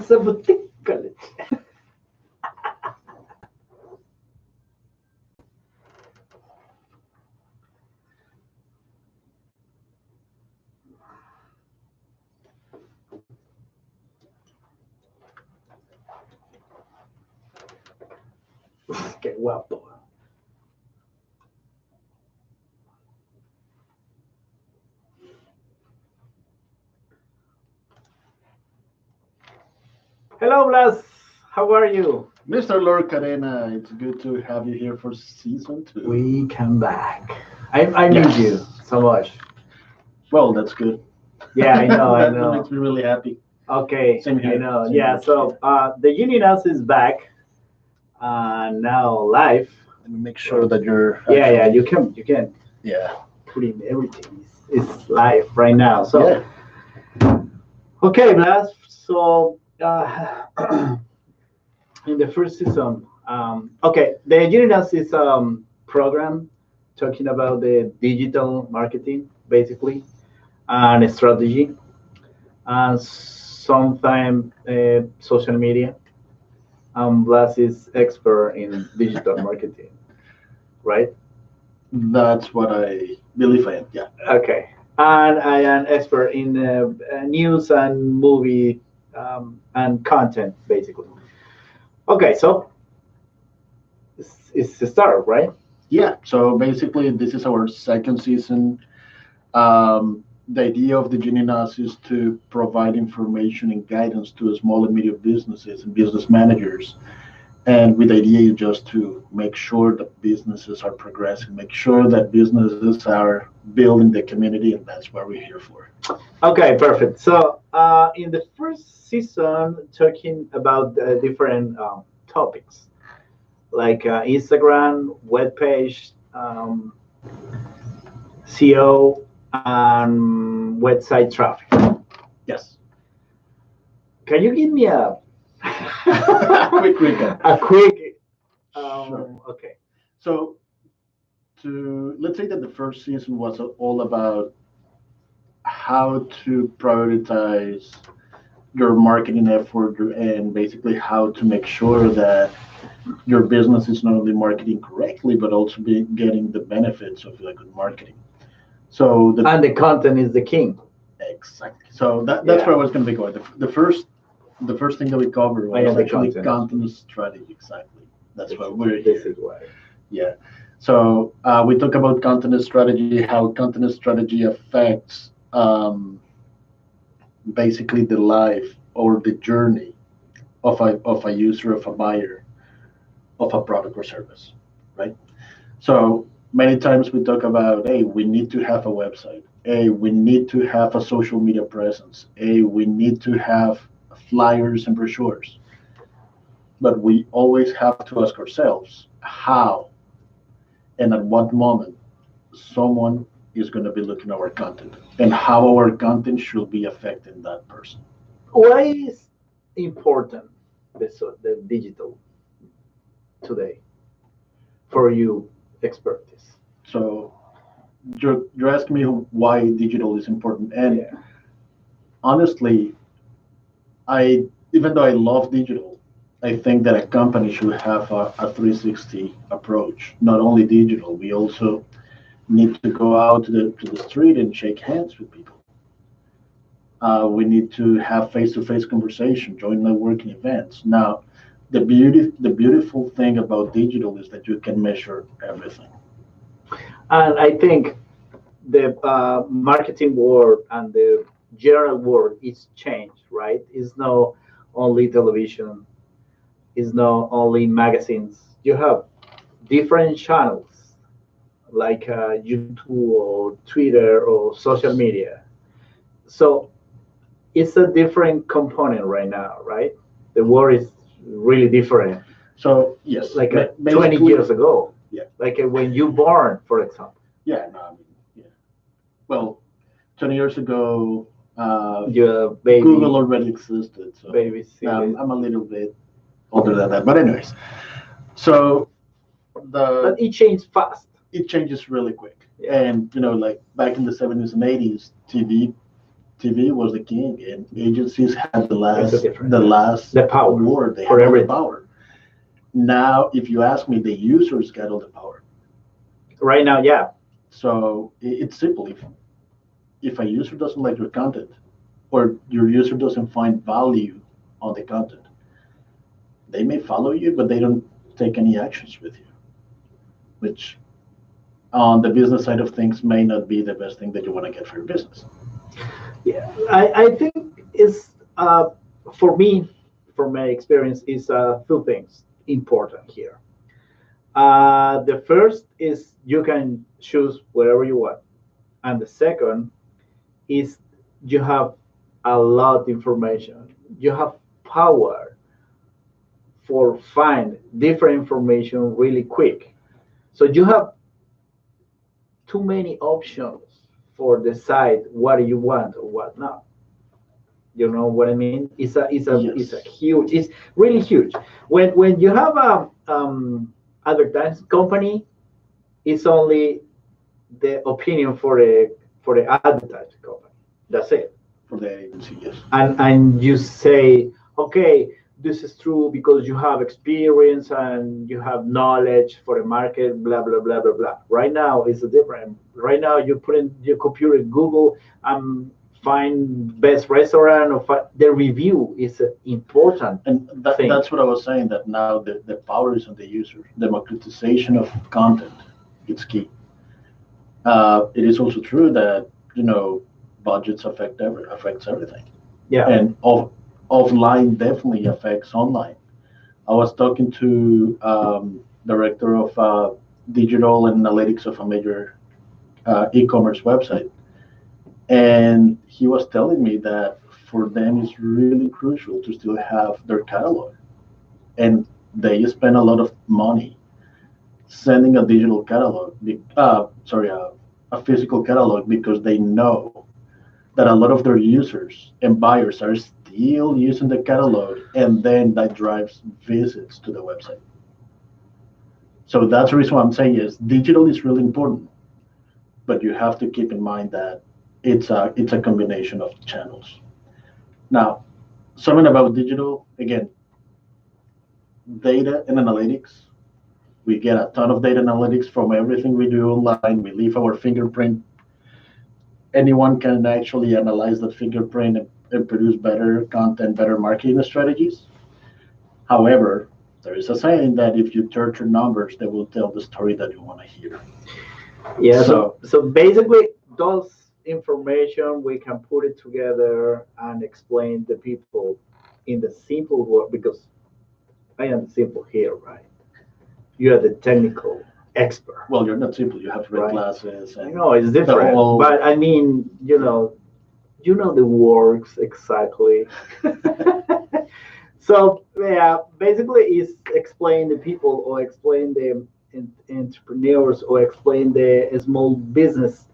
It's a boutique college. Qué guapo. Hello, Blas. How are you? Mr. Lord Cadena, it's good to have you here for season two. We come back. I miss you so much. Well, that's good. Yeah, I know, I That know. makes me really happy. Okay, Same here. I know. Same Yeah, here. so the Union House is back now live. Let me make sure that you're. Yeah, yeah, actually- you can Yeah. put in everything. It's live right now. So Yeah. okay, Blas. So in the first season, okay, the Union House is program talking about the digital marketing basically and strategy and sometimes social media. Blas is expert in digital marketing, right? That's what I believe I am. Yeah. Okay. And I am expert in news and movie and content, basically. Okay, so it's the start, right? Yeah. So basically, this is our second season. The idea of the Geninas is to provide information and guidance to small and medium businesses and business managers. And with the idea is just to make sure that businesses are progressing, make sure that businesses are building the community, and that's what we're here for. Okay, perfect. So in the first season, talking about different topics like Instagram, webpage, SEO, and website traffic. Yes. Can you give me a Quick recap. a quick Sure. okay. So, to let's say that the first season was all about how to prioritize your marketing effort and basically how to make sure that your business is not only marketing correctly but also be getting the benefits of like good marketing. So And the content is the king. exactly. So that's Yeah. where I was going to be going. The first thing that we covered I was am the actually content. content strategy. Exactly. That's why we're This here. is why. Yeah. So we talk about content strategy, how content strategy affects basically the life or the journey of a user, of a buyer, of a product or service, right? So many times we talk about, hey, we need to have a website. Hey, we need to have a social media presence. Hey, we need to have flyers and brochures. But we always have to ask ourselves how and at what moment someone is going to be looking at our content and how our content should be affecting that person. Why is important the digital today for you expertise? So you're asking me why digital is important, and Yeah. honestly, I even though I love digital, I think that a company should have a 360 approach. Not only digital, we also need to go out to the street and shake hands with people. We need to have face-to-face conversation, join networking events. Now, the beautiful thing about digital is that you can measure everything. And I think the marketing world and the general world is changed, right? It's not only television, it's not only magazines. You have different channels like YouTube or Twitter or social media. So it's a different component right now, right? The world is really different, So yes, like 20 basically, years ago, yeah, like when you born, for example. yeah, no, I mean, yeah. Well, 20 years ago, Your baby, Google already existed, so baby, see I'm a little bit older than that. But anyways, so but the it changed fast. it changes really quick, Yeah. and like back in the 70s and 80s, TV was the king, and agencies had It's a different, the last the power word. They for had all the everything. power. Now, if you ask me, the users got all the power. Right now, yeah. So it's simple. If a user doesn't like your content, or your user doesn't find value on the content, they may follow you, but they don't take any actions with you, which on the business side of things may not be the best thing that you want to get for your business. Yeah, I think it's for me, from my experience, is two things important here. The first is you can choose whatever you want, and the second is you have a lot of information. You have power for find different information really quick. So you have too many options for decide what you want or what not. You know what I mean? It's a Yes. huge. It's really huge. When you have a advertising company, it's only the opinion for the advertising company. That's it. For the agency, yes. And you say, okay, this is true because you have experience and you have knowledge for the market, blah blah blah blah blah. Right now it's a different. Right now you put in your computer in Google and find best restaurant or the review is an important And thing. that's what I was saying, that now the power is on the user. Democratization of content, it's key. It is also true that, budgets affects everything. Yeah. And offline definitely affects online. I was talking to director of digital analytics of a major e-commerce website, and he was telling me that for them it's really crucial to still have their catalog, and they spend a lot of money sending a digital catalog, a physical catalog, because they know that a lot of their users and buyers are still using the catalog, and then that drives visits to the website. So that's the reason why I'm saying is digital is really important, but you have to keep in mind that it's a combination of channels. Now, something about digital, again, data and analytics. We get a ton of data analytics from everything we do online. We leave our fingerprint. Anyone can actually analyze that fingerprint and produce better content, better marketing strategies. However, there is a saying that if you torture numbers, they will tell the story that you want to hear. Yeah, So so basically those information we can put it together and explain the people in the simple word because I am simple here, right? You are the technical expert, well, you're not simple. You have red right? glasses I and know it's the different, whole. but I mean, you know the works exactly. So yeah, basically is explain the people or explain the entrepreneurs or explain the small business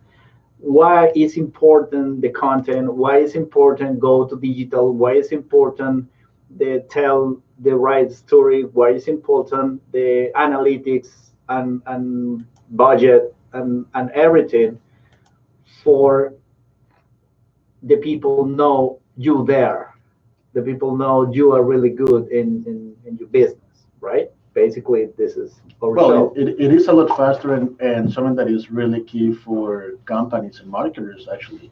why is important the content, why is important go to digital, why is important the tell the right story, why is important the analytics and budget and everything for the people know you there, the people know you are really good in your business, right? Basically this is our Well, show. it is a lot faster, and something that is really key for companies and marketers actually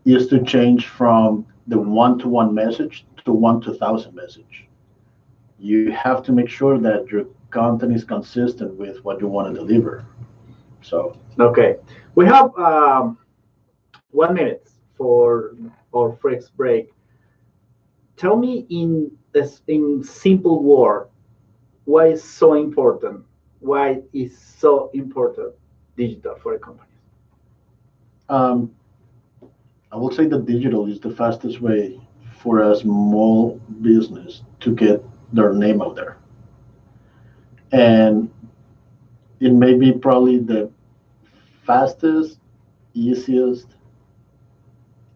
is to change from the one-to-one message to one-to-thousand message. You have to make sure that your content is consistent with what you want to deliver. So, Okay, we have 1 minute for our first break. Tell me in this in simple word why is so important? Why is so important digital for a company? um, I will say that digital is the fastest way for a small business to get their name out there. And it may be probably the fastest, easiest,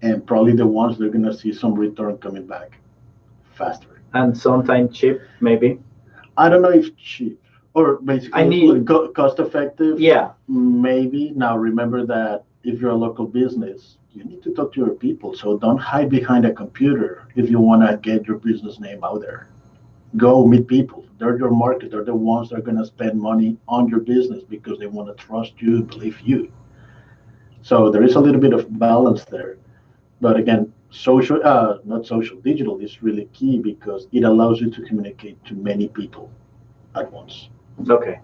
and probably the ones they're going to see some return coming back faster. And sometimes cheap, maybe. I don't know if cheap or I basically like mean, cost effective, yeah, maybe. Now remember that if you're a local business, you need to talk to your people. So don't hide behind a computer if you want to get your business name out there. Go meet people. They're your market. They're the ones that are going to spend money on your business because they want to trust you, believe you. So there is a little bit of balance there. But again, social, not social, digital is really key because it allows you to communicate to many people at once. Okay.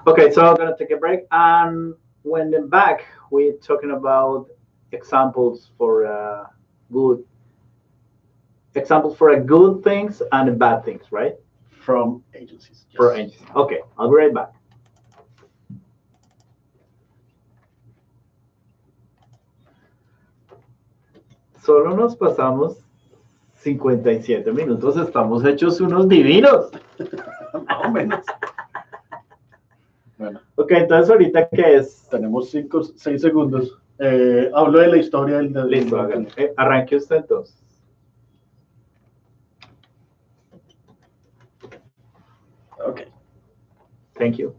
Okay, so I'm gonna take a break, and when I'm back, we're talking about examples for good examples for a good things and bad things, right? From agencies. For Yes. agencies. Okay, I'll be right back. Solo nos pasamos 57 minutos, estamos hechos unos divinos. Más o menos. Bueno, Ok, entonces ahorita qué es. tenemos 6 segundos. Hablo de la historia del. Listo, hágale. Arranque usted entonces. Okay. Thank you.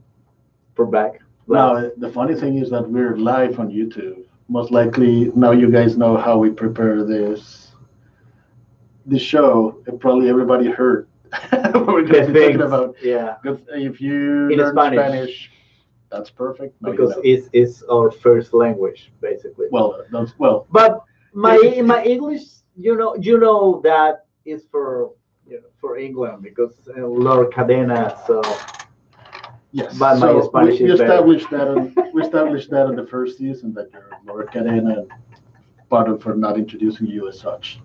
For back. Now, the funny thing is that we're live on YouTube. Most likely, now you guys know how we prepare this show. And probably everybody heard what we're going to be talking about. Yeah. If you In learn Spanish. that's perfect. Now Because you know. it's our first language, basically. Well. But my English, you know that is for for England because Lord Cadena. So, Yes. but my So Spanish we is better. established that. We established that in the first season that you're Lord Cadena, and pardon for not introducing you as such.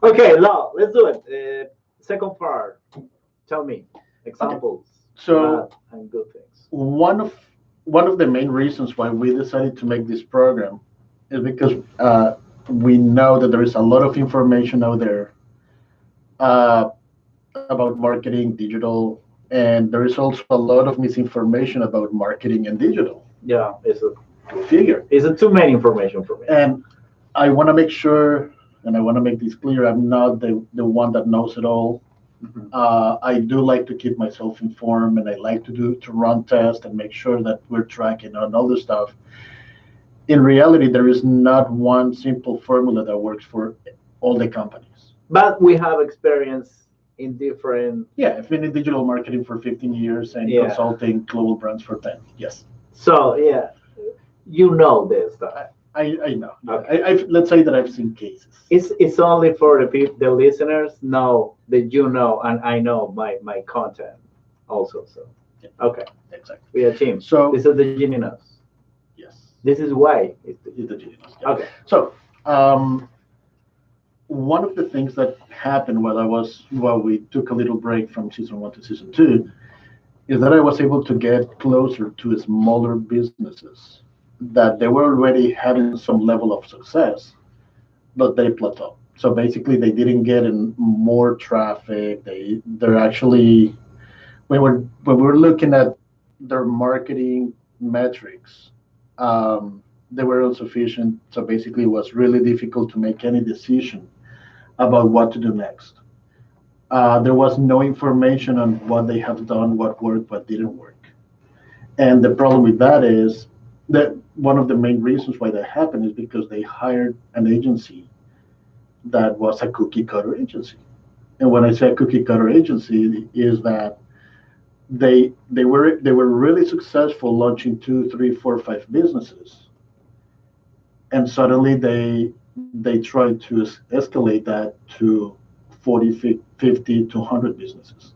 Okay, now let's do it. Second part. Tell me examples. So bad and good things. one of the main reasons why we decided to make this program is because we know that there is a lot of information out there uh, about marketing, digital, and there is also a lot of misinformation about marketing and digital. Yeah, Figure. it's too many information for me. And I want to make sure, and I want to make this clear, I'm not the one that knows it all. Mhm. I do like to keep myself informed, and I like to run tests and make sure that we're tracking on all this stuff. In reality, there is not one simple formula that works for all the companies. But we have experience in different. Yeah, I've been in digital marketing for 15 years and Yeah. consulting global brands for 10. Yes, So yeah, you know this stuff. I know. Yeah. Okay. Let's say that I've seen cases. It's only for the people, the listeners know that you know, and I know my content also. So Yeah, okay, exactly. we are a team. So This is the genius. yes, This is why. it's the genius. Yeah. Okay. So one of the things that happened while we took a little break from season 1 to season 2 is that I was able to get closer to smaller businesses that they were already having some level of success, but they plateaued. So basically, they didn't get in more traffic. They're actually when we're looking at their marketing metrics, they were insufficient. So basically, it was really difficult to make any decision about what to do next. There was no information on what they have done, what worked, what didn't work. And the problem with that is that one of the main reasons why that happened is because they hired an agency that was a cookie cutter agency. And when I say cookie cutter agency, is that they were really successful launching 2, 3, 4, 5 businesses, and suddenly they tried to escalate that to 40, 50 to 100 businesses.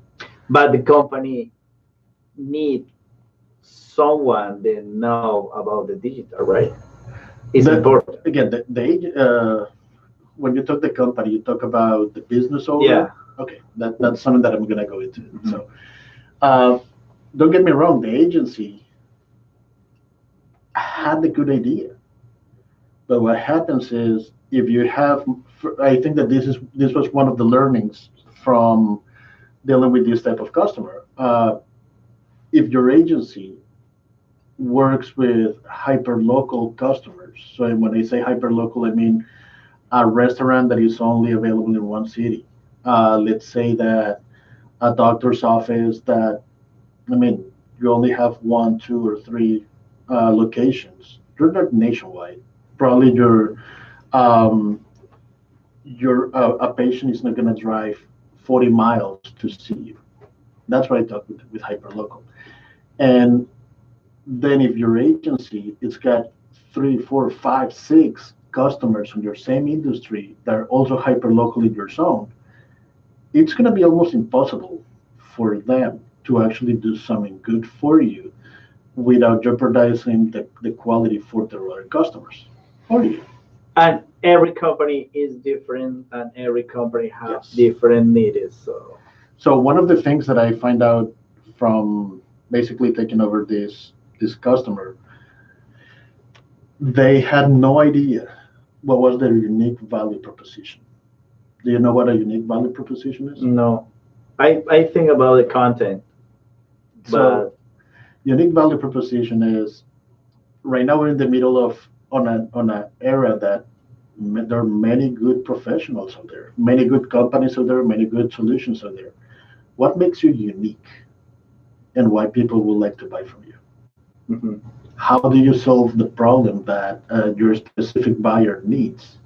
But the company need someone that know about the digital, right? It's important. Again, when you talk the company, you talk about the business owner. Yeah. Okay, that's something that I'm gonna go into. Mhm. So, uh, don't get me wrong, the agency had a good idea, but what happens is if you have, I think that this was one of the learnings from dealing with this type of customer. If your agency works with hyper local customers, so when I say hyper local, I mean a restaurant that is only available in one city. Let's say that a doctor's office that, I mean, you only have one, two, or three locations. They're not nationwide. Probably um, a patient is not going to drive 40 miles to see you. That's what I talk with hyperlocal. And then if your agency, it's got three, four, five, six customers in your same industry that are also hyperlocal in your zone, it's going to be almost impossible for them to actually do something good for you without jeopardizing the quality for their other customers for you. And every company is different, and every company has Yes. different needs. So one of the things that I find out from basically taking over this customer, they had no idea what was their unique value proposition. Do you know what a unique value proposition is? No, I think about the content, So but unique value proposition is right now we're in the middle of on an era that there are many good professionals out there, many good companies out there, many good solutions out there. What makes you unique and why people would like to buy from you? mhm, How do you solve the problem that your specific buyer needs?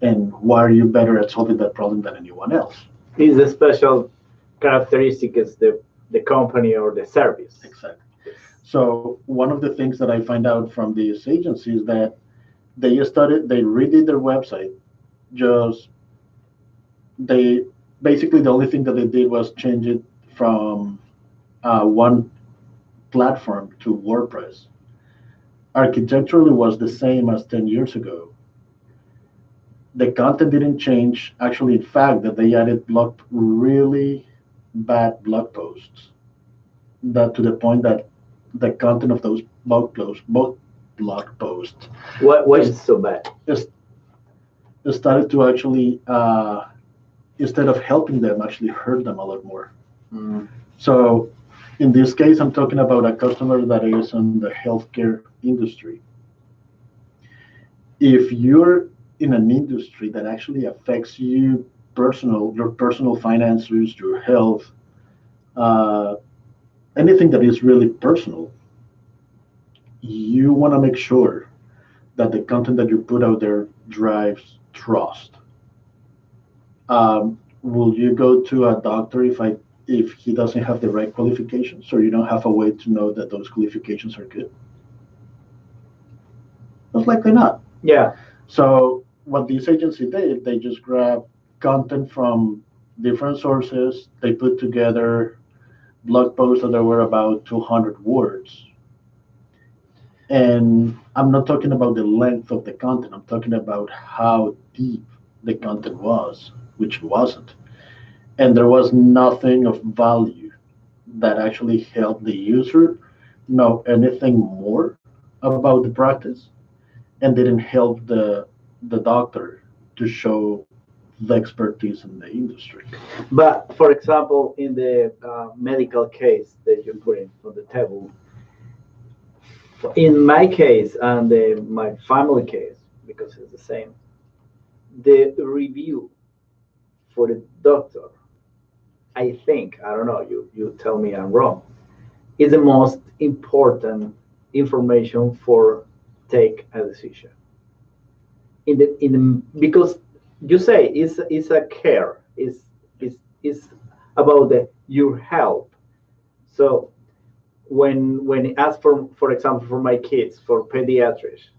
And why are you better at solving that problem than anyone else? is a special characteristic is the company or the service. Exactly. So one of the things that I find out from these agencies that they redid their website. Just they basically the only thing that they did was change it from one platform to WordPress. Architecturally was the same as 10 years ago. The content didn't change. Actually, in fact, that they added really bad blog posts. That to the point that the content of those both blog posts, Why just is so bad? just started to actually instead of helping them, actually hurt them a lot more. Mm. So in this case, I'm talking about a customer that is in the healthcare industry. If you're in an industry that actually affects your personal finances, your health, uh, anything that is really personal, you want to make sure that the content that you put out there drives trust. Will you go to a doctor if he doesn't have the right qualifications, or you don't have a way to know that those qualifications are good? Most likely not. Yeah, So what this agency did, they just grabbed content from different sources. They put together blog posts that were about 200 words. And I'm not talking about the length of the content. I'm talking about how deep the content was, which it wasn't. And there was nothing of value that actually helped the user know anything more about the practice and didn't help the doctor to show the expertise in the industry. but for example, in the medical case that you put in on the table, in my case and my family case, because it's the same, the review for the doctor, I think, I don't know, you tell me I'm wrong, is the most important information for take a decision. Because you say it's a care, is about your health. So when it asks for example for my kids for pediatrics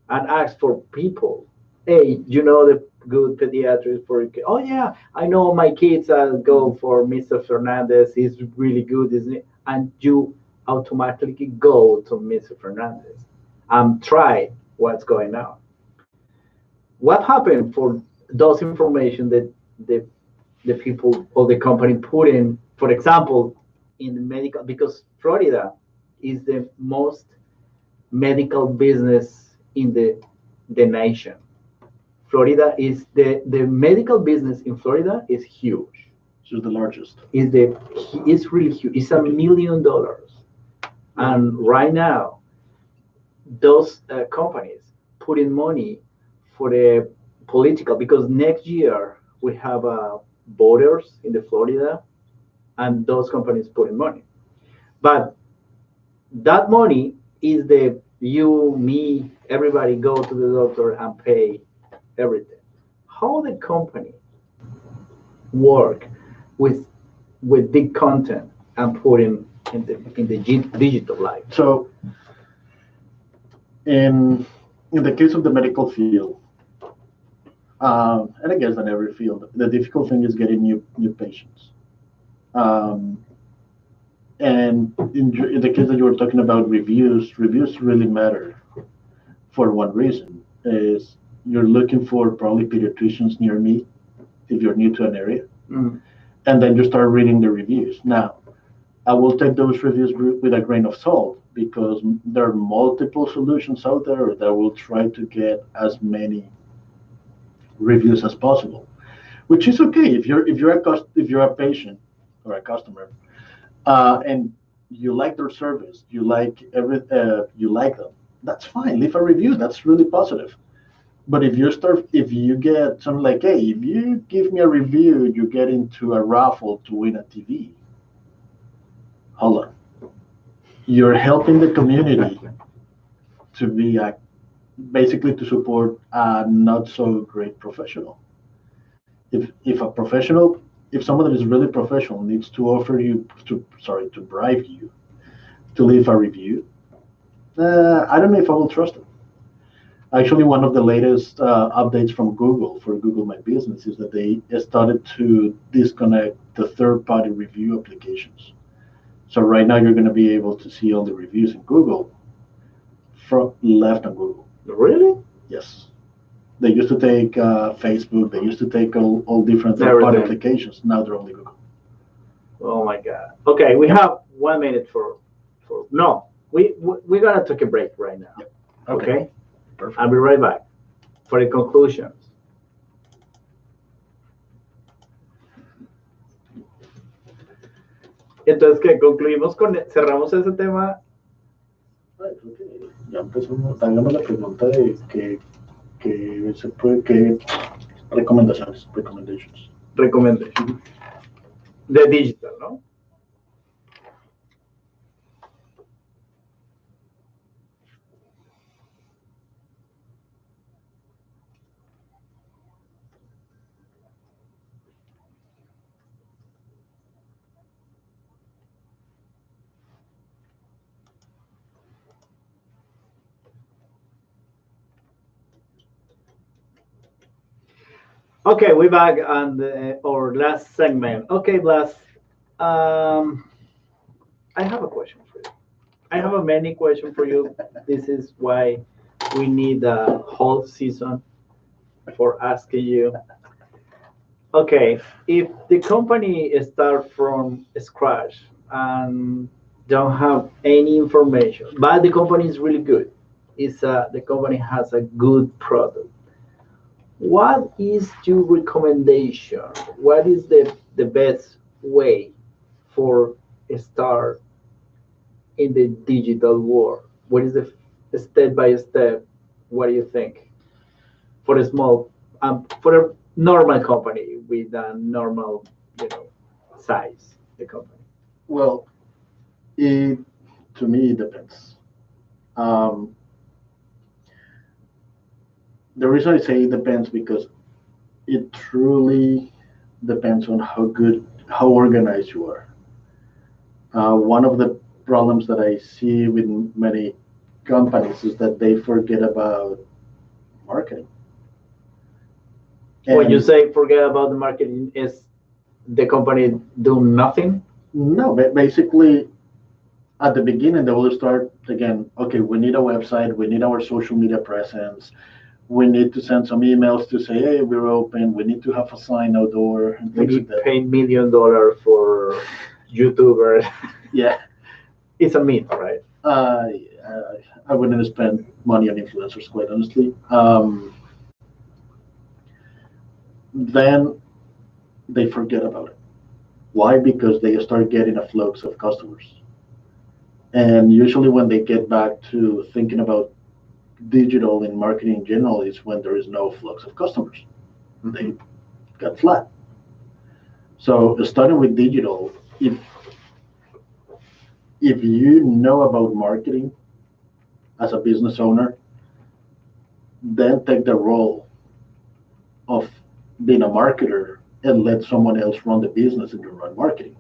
and ask for people, hey, you know the good pediatrics for your kid? Oh yeah, I know my kids go for Mr. Fernandez. He's really good, isn't it? And you automatically go to Mr. Fernandez and try what's going on. What happened for those information that the the people or the company put in, for example, in the medical, because Florida is the most medical business in the nation. Florida is the medical business in Florida is huge. She's the largest. Is the it's really huge. It's $1 million, and right now those companies put in money for the political because next year we have voters in the Florida, and those companies put in money. But that money is you, me, everybody go to the doctor and pay everything. How the company work with the content and put in the digital life? So in the case of the medical field, and I guess in every field, the difficult thing is getting new patients. Um, and in the case that you were talking about reviews really matter for one reason is you're looking for probably pediatricians near me if you're new to an area, Mm. and then you start reading the reviews. Now, I will take those reviews with a grain of salt because there are multiple solutions out there that will try to get as many reviews as possible, which is okay if you're a patient or a customer, and you like their service, you like them. That's fine. Leave a review. That's really positive. But if you get something like, hey, if you give me a review, you get into a raffle to win a TV. Hold on. You're helping the community to be basically to support a not so great professional. If someone that is really professional needs to offer you to bribe you to leave a review, I don't know if I will trust it. Actually, one of the latest updates from Google for Google My Business is that they started to disconnect the third-party review applications. So right now, you're going to be able to see all the reviews in Google from left on Google. Really? Yes. They used to take Facebook. They used to take all different third-party applications. Now they're only Google. Oh my God. Okay, we have 1 minute for no. We gotta take a break right now. Yep. Okay. Perfect. I'll be right back for the conclusions. Entonces, ¿qué? Concluimos cerramos ese tema. Ya empezamos, hagamos la pregunta de que se puede, que recommendations. Recommendation. De digital, ¿no? Okay, we're back on our last segment. Okay, Blas, um, I have a question for you. I have a many question for you. This is why we need a whole season for asking you. Okay, if the company start from scratch and don't have any information, but the company is really good, the company has a good product. What is your recommendation? What is the best way for a start in the digital world? What is the step by step? What do you think for a small, for a normal company with a normal, size, the company? Well, to me, it depends. Um, the reason I say it depends because it truly depends on how organized you are. One of the problems that I see with many companies is that they forget about marketing. When you say forget about the marketing, is the company do nothing? No, basically at the beginning they will start again. Okay, we need a website, we need our social media presence, we need to send some emails to say, hey, we're open. We need to have a sign outdoor and We things like need that. pay $1 million for YouTubers. Yeah, It's a myth, right? I wouldn't spend money on influencers, quite honestly. Then they forget about it. Why? Because they start getting a flux of customers. And usually, when they get back to thinking about digital and marketing in general, is when there is no flux of customers. They got flat. So, starting with digital, if you know about marketing, as a business owner, then take the role of being a marketer and let someone else run the business and you run marketing.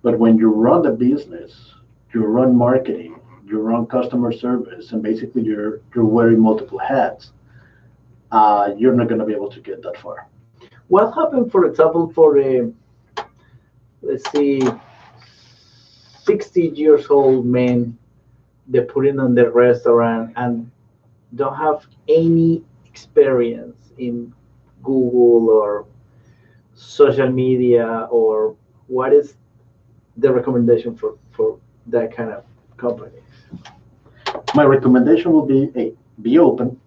But when you run the business, you run marketing, you run customer service, and basically you're wearing multiple hats. You're not going to be able to get that far. What happened, for example, for a, let's see, 60 years old men, they put in on the restaurant and don't have any experience in Google or social media, or what is the recommendation for that kind of company? My recommendation will be, hey, be open.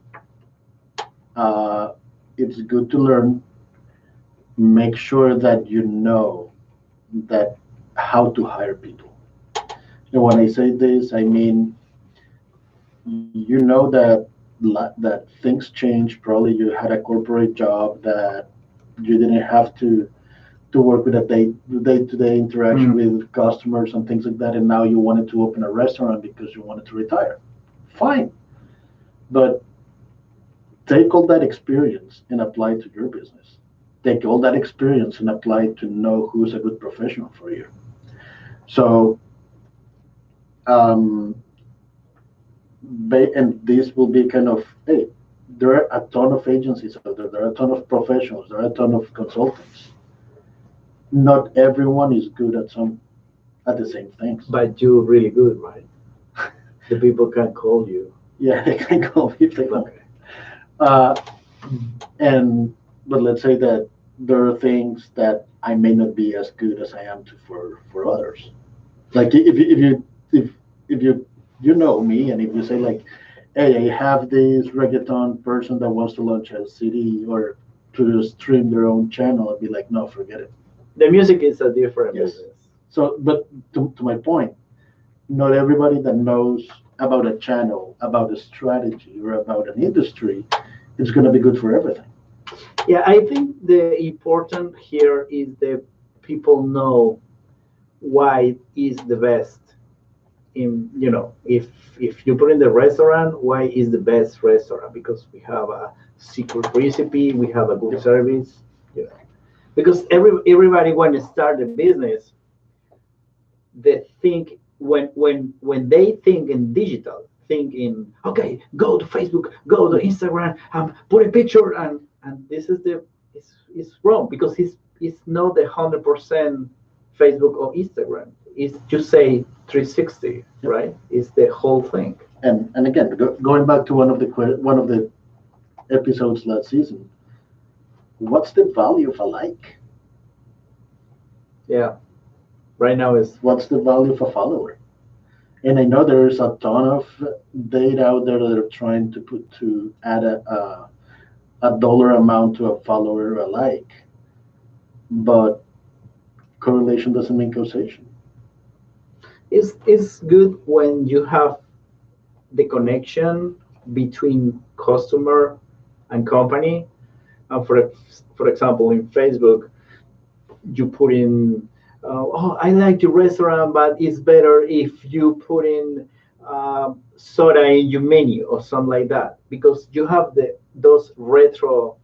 It's good to learn. Make sure that you know that how to hire people. And when I say this, I mean, you know that things change. Probably you had a corporate job that you didn't have to work with a day-to-day interaction with customers and things like that, and now you wanted to open a restaurant because you wanted to retire. Fine, but take all that experience and apply it to your business. Take all that experience and apply it to know who's a good professional for you. So, um, and this will be kind of, hey, there are a ton of agencies out there. There are a ton of professionals. There are a ton of consultants. Not everyone is good at the same things. But you're really good, right? The people can call you. Yeah, they can call me if they want. Okay. Uh, and but let's say that there are things that I may not be as good as I am to for others. Like if you know me, and if you say like, hey, I have this reggaeton person that wants to launch a CD or to stream their own channel, I'd be like, no, forget it. The music is a different Yes. business. So, but to my point, not everybody that knows about a channel, about a strategy, or about an industry is going to be good for everything. Yeah, I think the important here is that people know why is the best in, if you put in the restaurant, why is the best restaurant? Because we have a secret recipe, we have a good service, because everybody when they start the business, they think when they think in digital, think in, okay, go to Facebook, go to Instagram, put a picture, and this is it's wrong, because it's not the 100% Facebook or Instagram. It's just say 360, right? It's the whole thing. And again, going back to one of the episodes last season, what's the value of a like? Yeah. Right now is What's the value of a follower? And I know there's a ton of data out there that are trying to add a dollar amount to a follower or a like, but correlation doesn't mean causation. it's good when you have the connection between customer and company. For example, in Facebook, you put in, oh, I like your restaurant, but it's better if you put in soda in your menu or something like that, because you have those retro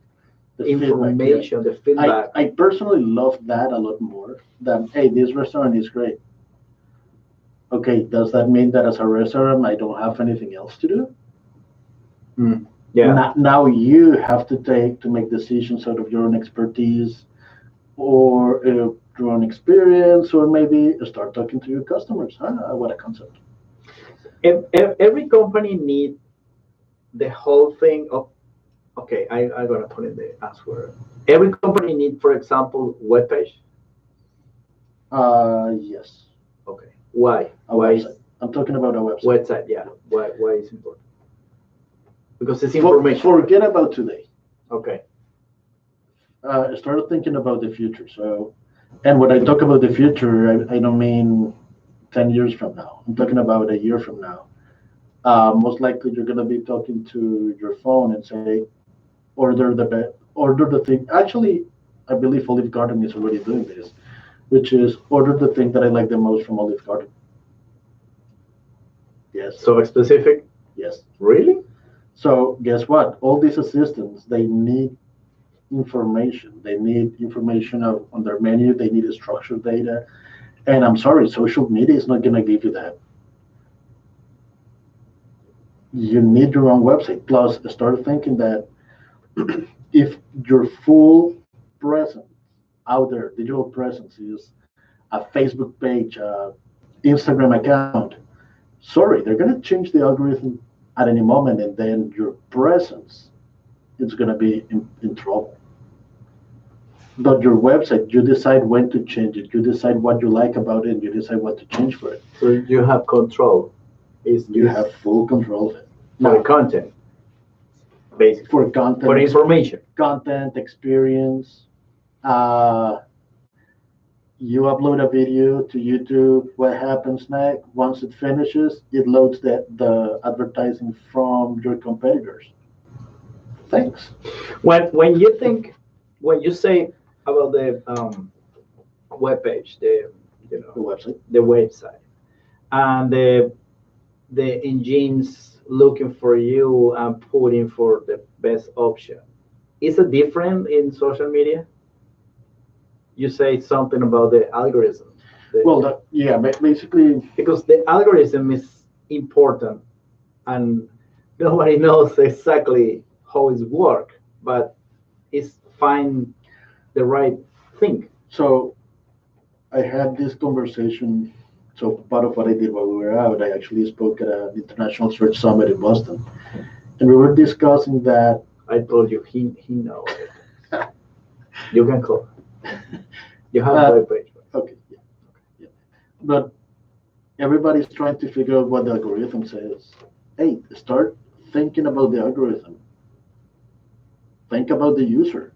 The information, the feedback, yeah. feedback. I personally love that a lot more than, hey, this restaurant is great. Okay, does that mean that as a restaurant I don't have anything else to do? Yeah. Now you have to make decisions out of your own expertise or your own experience, or maybe start talking to your customers. What a concept. Every company need the whole thing of, okay, I'm gonna put in the answer. Every company need, for example, web page. Yes. Okay. Why? A Why website. I'm talking about a website. website? Yeah. Why is important? Because it's information. Forget about today. Okay. Start thinking about the future. So, and when I talk about the future, I don't mean 10 years from now. I'm talking about a year from now. Most likely, you're going to be talking to your phone and say, order the thing. Actually, I believe Olive Garden is already doing this, which is order the thing that I like the most from Olive Garden. Yes. So specific. Yes. Really? So guess what? All these assistants, they need information. They need information on their menu. They need structured data. And I'm sorry, social media is not going to give you that. You need your own website. Plus, start thinking that if your full presence out there, digital presence is a Facebook page, a Instagram account, sorry, they're going to change the algorithm at any moment, and then your presence is going to be in trouble. But your website, you decide when to change it, you decide what you like about it, and you decide what to change for it. So you have control. You have full control of it. For the content, basically. For content, For information. content, experience. Uh, you upload a video to YouTube. What happens next? Once it finishes, it loads the advertising from your competitors. Thanks. When you say about the web page, The website. the website, and the engines looking for you and putting for the best option, is it different in social media? You say something about the algorithm. Well, yeah, basically, Because the algorithm is important and nobody knows exactly how it works, but it's find the right thing. so I had this conversation. So part of what I did while we were out, I actually spoke at an international search summit in Boston, and we were discussing that. I told you he knows it. You can call. You have Uh, web page. Okay, yeah, yeah. But everybody's trying to figure out what the algorithm says. Hey, start thinking about the algorithm. Think about the user.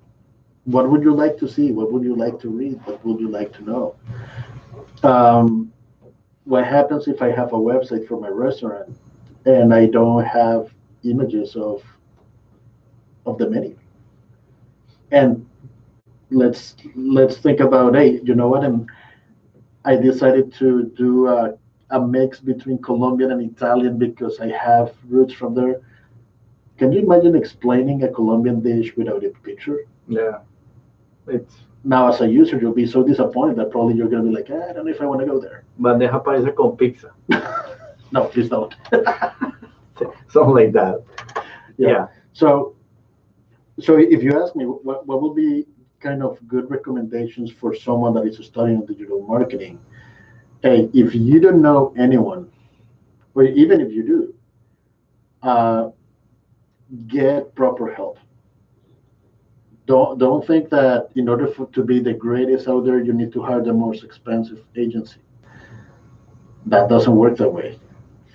What would you like to see? What would you like to read? What would you like to know? Um, what happens if I have a website for my restaurant and I don't have images of the menu? And let's think about, hey, you know what? I decided to do a mix between Colombian and Italian because I have roots from there. Can you imagine explaining a Colombian dish without a picture? Yeah, it's. Now, as a user, you'll be so disappointed that probably you're going to be like, I don't know if I want to go there. But deja aparecer con pizza. No, please don't. Something like that. Yeah. So if you ask me, what will be kind of good recommendations for someone that is studying digital marketing? Hey, if you don't know anyone, or even if you do, uh, get proper help. Don't think that in order to be the greatest out there, you need to hire the most expensive agency. That doesn't work that way.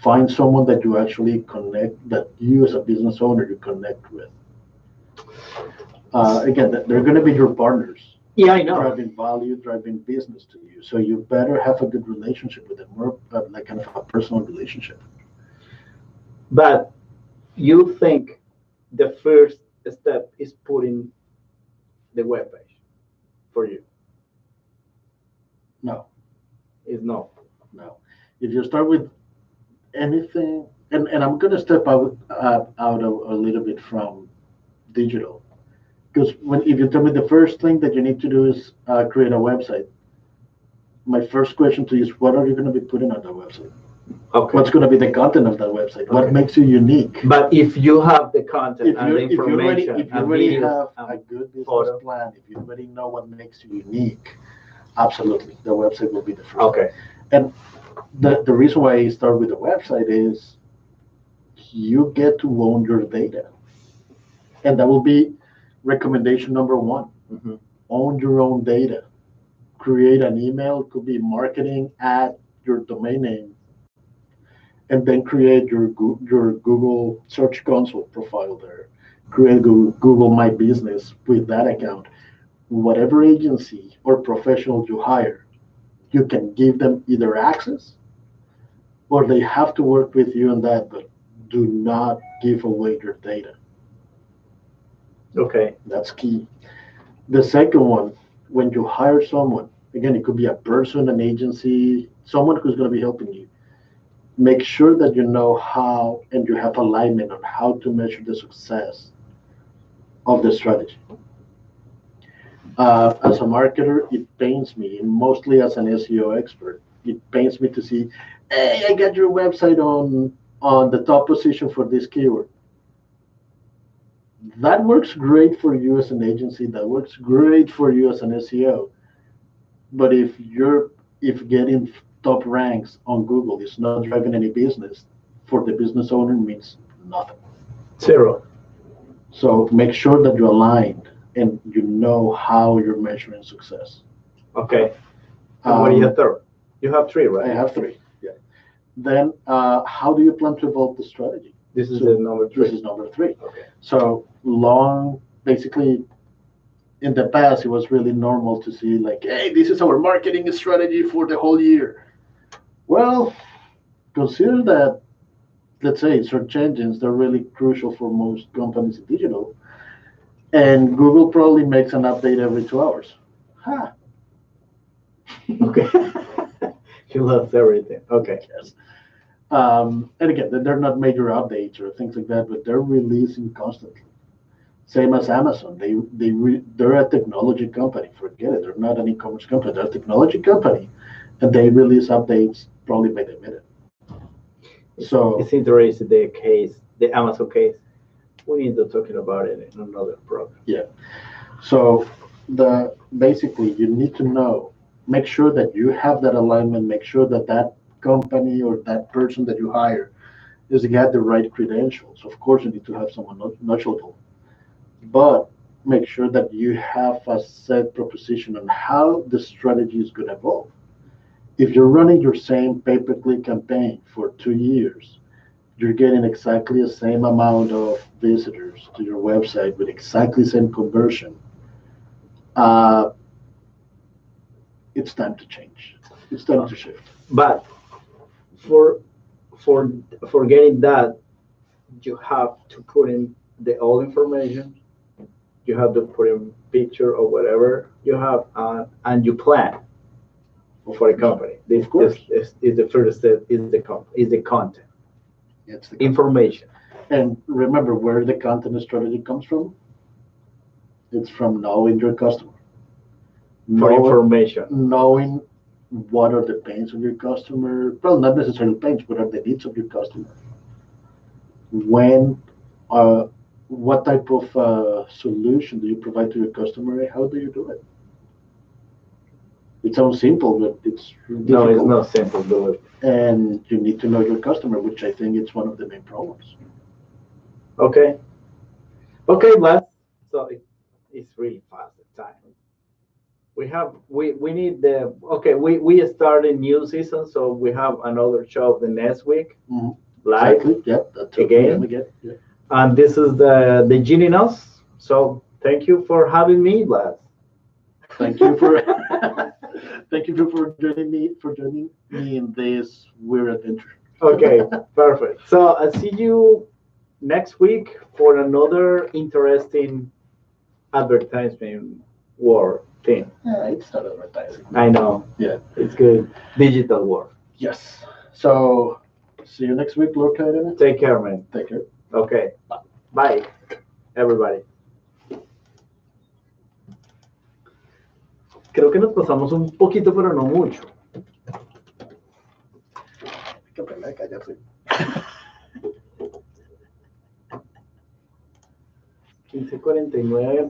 Find someone that you actually connect, that you as a business owner you connect with. Again, they're going to be your partners. Yeah, I know. Driving value, driving business to you. So you better have a good relationship with them, more like kind of a personal relationship. But you think the first step is putting the web page for you? No, Is no. no. If you start with anything, and I'm going to step out a little bit from digital, because if you tell me the first thing that you need to do is create a website, my first question to you is, what are you going to be putting on that website? Okay. What's going to be the content of that website? Okay. What makes you unique? But if you have the content and the If you information, already and have videos, a good business photo. plan, if you already know what makes you unique, absolutely, the website will be the first. Okay. And the reason why I start with the website is you get to own your data. And that will be recommendation number one. Mm-hmm. Own your own data. Create an email, could be marketing at your domain name, and then create your Google Search Console profile there. Create Google My Business with that account. Whatever agency or professional you hire, you can give them either access or they have to work with you on that, but do not give away your data. Okay. That's key. The second one, when you hire someone, again, it could be a person, an agency, someone who's going to be helping you. make sure that you know how and you have alignment on how to measure the success of the strategy. As a marketer, it pains me, and mostly as an SEO expert, it pains me to see, hey, I got your website on the top position for this keyword. That works great for you as an agency. That works great for you as an SEO. But if getting top ranks on Google is not driving any business, for the business owner means nothing. Zero. So make sure that you're aligned and you know how you're measuring success. Okay. And what do you have third? You have three, I right? have three. Yeah. Then, how do you plan to evolve the strategy? This is So the number this three. is number three. Okay. So basically, in the past, it was really normal to see like, hey, this is our marketing strategy for the whole year. Well, consider that, let's say, search engines, they're really crucial for most companies in digital. And Google probably makes an update every 2 hours. Huh. Okay. You lost everything. Okay. Yes. And again, they're not major updates or things like that, but they're releasing constantly. Same as Amazon. They're a technology company. Forget it. They're not an e-commerce company. They're a technology company, and they release updates probably by the minute. So It's interesting the case, the Amazon case. We need to talk about it in another program. yeah. So the basically you need to know, make sure that you have that alignment. Make sure that that company or that person that you hire is got the right credentials. Of course, you need to have someone knowledgeable, but make sure that you have a set proposition on how the strategy is going to evolve. If you're running your same pay-per-click campaign for 2 years, you're getting exactly the same amount of visitors to your website with exactly the same conversion. Uh, it's time to change. It's time to shift. But for for for getting that, you have to put in the all information. You have to put in picture or whatever you have, and you plan for the company. This Of course. is the first step. Is the content It's the information And remember where the content strategy comes from? It's from knowing your customer. for Know- information. Knowing what are the pains of your customer. Well, not necessarily pains, what are the needs of your customer. When, what type of solution do you provide to your customer, and how do you do it? It sounds simple, but it's No, it's difficult. not simple. Do it. And you need to know your customer, which I think it's one of the main problems. Okay. Okay, Blas. So it's really fast the time. We need the okay. We start a new season, so we have another show the next week Mhm. live, Exactly. Yep. That's Again? Yeah. and this is the Genie Nos. So thank you for having me, Blas. Thank you for thank you for joining me in this weird adventure. Okay, perfect. So I'll see you next week for another interesting advertisement war thing. Yeah, it's not advertising. I know Yeah. it's good. Digital war. Yes. So see you next week, Lord Cadena. Take care, man. Take care. Okay. Bye, everybody. Creo que nos pasamos un poquito, pero no mucho. Hay que aprender a callarse. 15:49 en primer